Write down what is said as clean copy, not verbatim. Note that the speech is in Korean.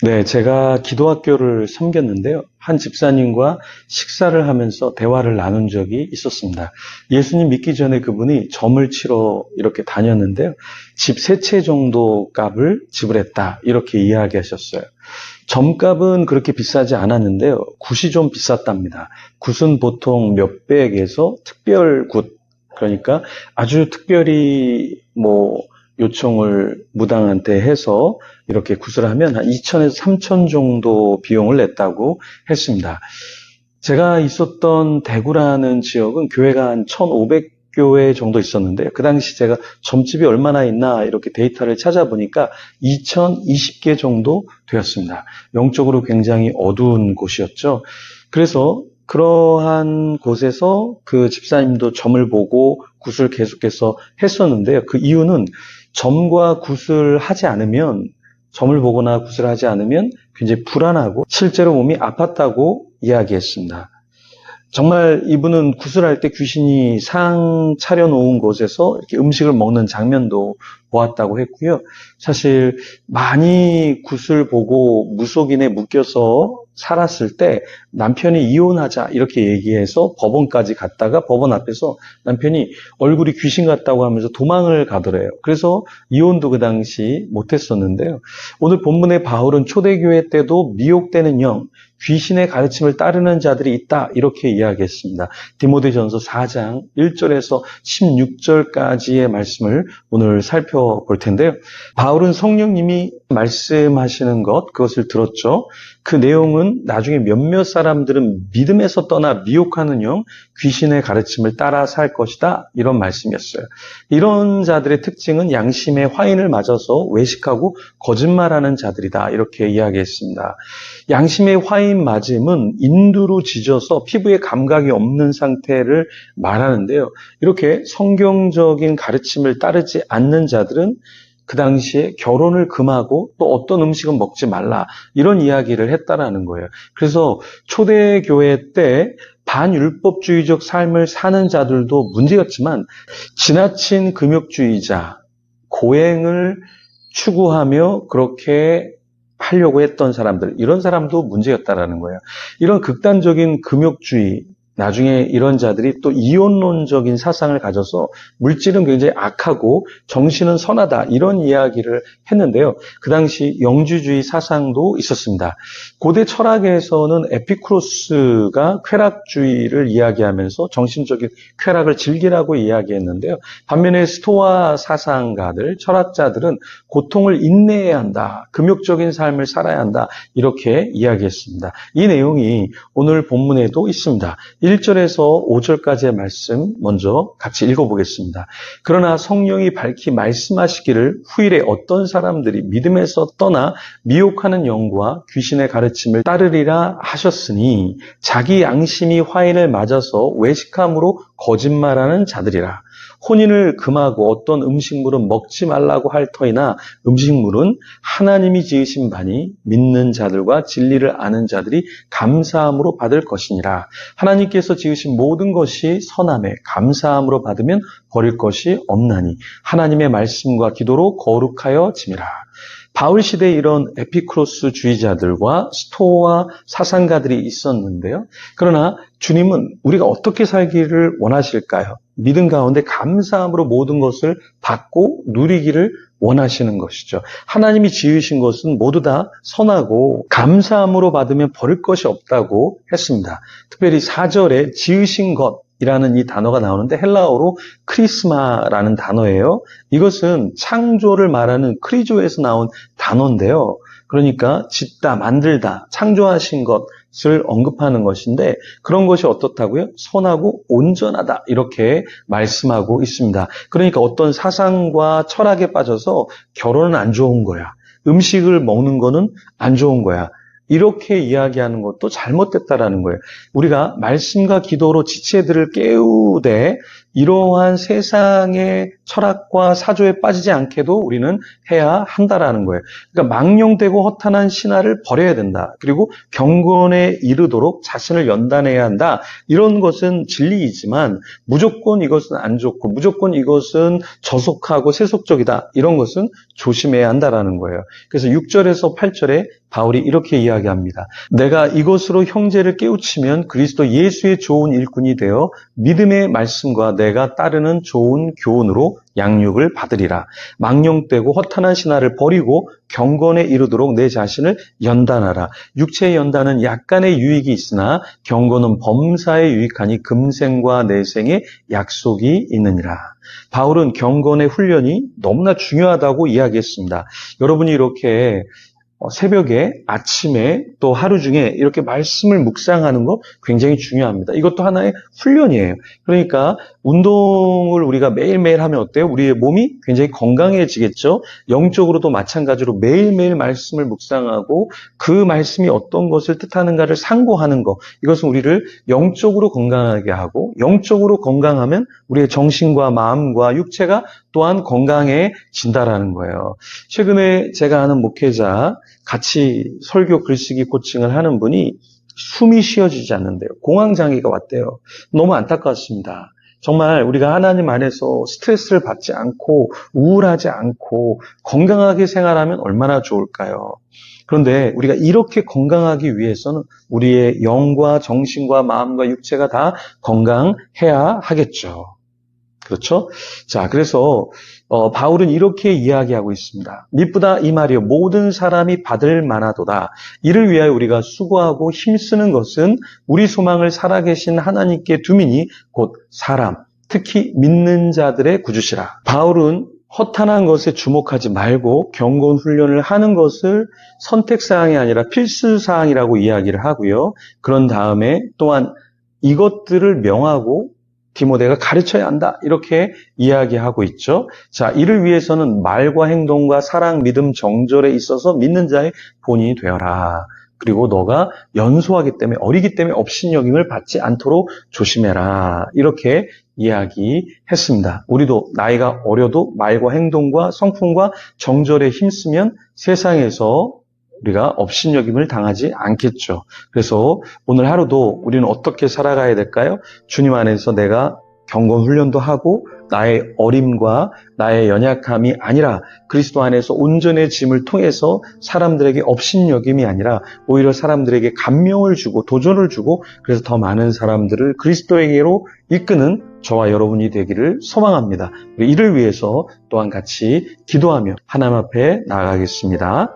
네, 제가 기도학교를 섬겼는데요. 한 집사님과 식사를 하면서 대화를 나눈 적이 있었습니다. 예수님 믿기 전에 그분이 점을 치러 이렇게 다녔는데요. 집 세 채 정도 값을 지불했다. 이렇게 이야기하셨어요. 점값은 그렇게 비싸지 않았는데요. 굿이 좀 비쌌답니다. 굿은 보통 몇백에서 특별 굿, 그러니까 아주 특별히 요청을 무당한테 해서 이렇게 굿을 하면 한 2천에서 3천 정도 비용을 냈다고 했습니다. 제가 있었던 대구라는 지역은 교회가 한 1,500교회 정도 있었는데 그 당시 제가 점집이 얼마나 있나 이렇게 데이터를 찾아보니까 2,020개 정도 되었습니다. 영적으로 굉장히 어두운 곳이었죠. 그래서 그러한 곳에서 그 집사님도 점을 보고 굿을 계속해서 했었는데요. 그 이유는 점과 굿을 하지 않으면, 점을 보거나 굿을 하지 않으면 굉장히 불안하고 실제로 몸이 아팠다고 이야기했습니다. 정말 이분은 굿을 할 때 귀신이 상 차려놓은 곳에서 이렇게 음식을 먹는 장면도 보았다고 했고요. 사실 많이 굿을 보고 무속인에 묶여서 살았을 때 남편이 이혼하자 이렇게 얘기해서 법원까지 갔다가 법원 앞에서 남편이 얼굴이 귀신 같다고 하면서 도망을 가더래요. 그래서 이혼도 그 당시 못했었는데요. 오늘 본문의 바울은 초대교회 때도 미혹되는 영, 귀신의 가르침을 따르는 자들이 있다 이렇게 이야기했습니다. 디모데전서 4장 1절에서 16절까지의 말씀을 오늘 살펴볼 텐데요. 바울은 성령님이 말씀하시는 그것을 들었죠. 그 내용은 나중에 몇몇 사람들은 믿음에서 떠나 미혹하는 영, 귀신의 가르침을 따라 살 것이다 이런 말씀이었어요. 이런 자들의 특징은 양심의 화인을 맞아서 외식하고 거짓말하는 자들이다 이렇게 이야기했습니다. 양심의 화인 맞음은 인두로 지져서 피부에 감각이 없는 상태를 말하는데요. 이렇게 성경적인 가르침을 따르지 않는 자들은 그 당시에 결혼을 금하고 또 어떤 음식은 먹지 말라 이런 이야기를 했다라는 거예요. 그래서 초대교회 때 반율법주의적 삶을 사는 자들도 문제였지만 지나친 금욕주의자, 고행을 추구하며 그렇게 하려고 했던 사람들, 이런 사람도 문제였다라는 거예요. 이런 극단적인 금욕주의, 나중에 이런 자들이 또 이혼론적인 사상을 가져서 물질은 굉장히 악하고 정신은 선하다 이런 이야기를 했는데요. 그 당시 영주주의 사상도 있었습니다. 고대 철학에서는 에피쿠로스가 쾌락주의를 이야기하면서 정신적인 쾌락을 즐기라고 이야기했는데요. 반면에 스토아 사상가들, 철학자들은 고통을 인내해야 한다, 금욕적인 삶을 살아야 한다 이렇게 이야기했습니다. 이 내용이 오늘 본문에도 있습니다. 1절에서 5절까지의 말씀 먼저 같이 읽어보겠습니다. 그러나 성령이 밝히 말씀하시기를 후일에 어떤 사람들이 믿음에서 떠나 미혹하는 영과 귀신의 가르침을 따르리라 하셨으니 자기 양심이 화인을 맞아서 외식함으로 거짓말하는 자들이라. 혼인을 금하고 어떤 음식물은 먹지 말라고 할 터이나 음식물은 하나님이 지으신 바니 믿는 자들과 진리를 아는 자들이 감사함으로 받을 것이니라. 하나님께서 지으신 모든 것이 선함에 감사함으로 받으면 버릴 것이 없나니 하나님의 말씀과 기도로 거룩하여 짐이라. 바울 시대에 이런 에피쿠로스주의자들과 스토아 사상가들이 있었는데요. 그러나 주님은 우리가 어떻게 살기를 원하실까요? 믿음 가운데 감사함으로 모든 것을 받고 누리기를 원하시는 것이죠. 하나님이 지으신 것은 모두 다 선하고 감사함으로 받으면 버릴 것이 없다고 했습니다. 특별히 4절에 지으신 것이라는 이 단어가 나오는데 헬라어로 크리스마라는 단어예요. 이것은 창조를 말하는 크리조에서 나온 단어인데요. 그러니까 짓다, 만들다, 창조하신 것을 언급하는 것인데 그런 것이 어떻다고요? 선하고 온전하다 이렇게 말씀하고 있습니다. 그러니까 어떤 사상과 철학에 빠져서 결혼은 안 좋은 거야. 음식을 먹는 거는 안 좋은 거야. 이렇게 이야기하는 것도 잘못됐다라는 거예요. 우리가 말씀과 기도로 지체들을 깨우되 이러한 세상의 철학과 사조에 빠지지 않게도 우리는 해야 한다라는 거예요. 그러니까 망령되고 허탄한 신화를 버려야 된다. 그리고 경건에 이르도록 자신을 연단해야 한다. 이런 것은 진리이지만 무조건 이것은 안 좋고 무조건 이것은 저속하고 세속적이다. 이런 것은 조심해야 한다라는 거예요. 그래서 6절에서 8절에 바울이 이렇게 이야기합니다. 내가 이것으로 형제를 깨우치면 그리스도 예수의 좋은 일꾼이 되어 믿음의 말씀과 내가 따르는 좋은 교훈으로 양육을 받으리라. 망령되고 허탄한 신화를 버리고 경건에 이르도록 내 자신을 연단하라. 육체의 연단은 약간의 유익이 있으나 경건은 범사에 유익하니 금생과 내생의 약속이 있느니라. 바울은 경건의 훈련이 너무나 중요하다고 이야기했습니다. 여러분이 이렇게 새벽에, 아침에, 또 하루 중에 이렇게 말씀을 묵상하는 거 굉장히 중요합니다. 이것도 하나의 훈련이에요. 그러니까 운동을 우리가 매일매일 하면 어때요? 우리의 몸이 굉장히 건강해지겠죠? 영적으로도 마찬가지로 매일매일 말씀을 묵상하고 그 말씀이 어떤 것을 뜻하는가를 상고하는 것. 이것은 우리를 영적으로 건강하게 하고 영적으로 건강하면 우리의 정신과 마음과 육체가 또한 건강해진다라는 거예요. 최근에 제가 아는 목회자 같이 설교 글쓰기 코칭을 하는 분이 숨이 쉬어지지 않는데요. 공황장애가 왔대요. 너무 안타깝습니다. 정말 우리가 하나님 안에서 스트레스를 받지 않고 우울하지 않고 건강하게 생활하면 얼마나 좋을까요? 그런데 우리가 이렇게 건강하기 위해서는 우리의 영과 정신과 마음과 육체가 다 건강해야 하겠죠. 그렇죠? 자, 그래서 바울은 이렇게 이야기하고 있습니다. 미쁘다 이 말이요 모든 사람이 받을 만하도다. 이를 위하여 우리가 수고하고 힘쓰는 것은 우리 소망을 살아계신 하나님께 두미니 곧 사람, 특히 믿는 자들의 구주시라. 바울은 허탄한 것에 주목하지 말고 경건 훈련을 하는 것을 선택사항이 아니라 필수사항이라고 이야기를 하고요. 그런 다음에 또한 이것들을 명하고 디모데가 가르쳐야 한다 이렇게 이야기하고 있죠. 자, 이를 위해서는 말과 행동과 사랑, 믿음, 정절에 있어서 믿는 자의 본인이 되어라. 그리고 너가 연소하기 때문에 어리기 때문에 업신여김을 받지 않도록 조심해라. 이렇게 이야기했습니다. 우리도 나이가 어려도 말과 행동과 성품과 정절에 힘쓰면 세상에서 우리가 업신여김을 당하지 않겠죠. 그래서 오늘 하루도 우리는 어떻게 살아가야 될까요? 주님 안에서 내가 경건 훈련도 하고 나의 어림과 나의 연약함이 아니라 그리스도 안에서 온전의 짐을 통해서 사람들에게 업신여김이 아니라 오히려 사람들에게 감명을 주고 도전을 주고 그래서 더 많은 사람들을 그리스도에게로 이끄는 저와 여러분이 되기를 소망합니다. 이를 위해서 또한 같이 기도하며 하나님 앞에 나아가겠습니다.